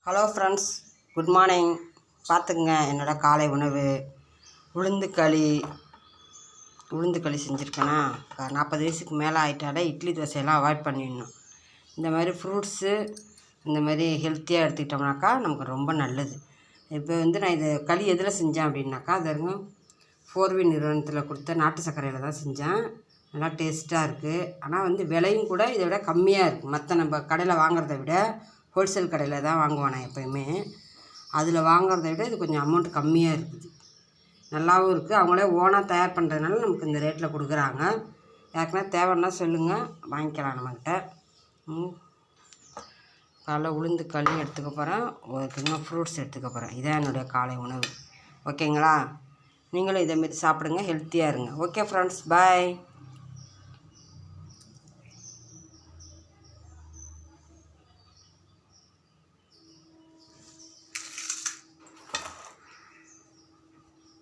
Hello friends, good morning. பார்த்துக்குங்க, என்னோடய காலை உணவு உளுந்து களி செஞ்சுருக்கேன்னா. 40 வயசுக்கு மேலே ஆகிட்டாலே இட்லி தோசையெல்லாம் அவாய்ட் பண்ணிடணும். இந்த மாதிரி ஃப்ரூட்ஸு இந்த மாதிரி ஹெல்த்தியாக எடுத்துக்கிட்டோம்னாக்கா நமக்கு ரொம்ப நல்லது. இப்போ நான் இது களி எதில் செஞ்சேன் அப்படின்னாக்கா, அது 4V நிறுவனத்தில் கொடுத்த நாட்டு சர்க்கரையில் தான் செஞ்சேன். நல்லா டேஸ்ட்டாக இருக்குது. ஆனால் விலையும் கூட இதை விட கம்மியாக இருக்குது. மற்ற நம்ம கடையில் வாங்குறத விட ஹோல்சேல் கடையில் தான் வாங்குவேன் நான் எப்போயுமே. அதில் வாங்குறத விட இது கொஞ்சம் அமௌண்ட் கம்மியாக இருக்குது. நல்லாவும் இருக்குது. அவங்களே ஓனாக தயார் பண்ணுறதுனால நமக்கு இந்த ரேட்டில் கொடுக்குறாங்க. யாருக்குன்னா தேவைன்னா சொல்லுங்கள், வாங்கிக்கலாம் நம்மக்கிட்ட. காலைல உளுந்து களி எடுத்துக்க போகிறேன், ஒரு ஃப்ரூட்ஸ் எடுத்துக்க போகிறேன். இதான் என்னுடைய காலை உணவு. ஓகேங்களா? நீங்களும் இதேமாரி சாப்பிடுங்க, ஹெல்த்தியாக இருங்க. ஓகே ஃப்ரெண்ட்ஸ், பாய்.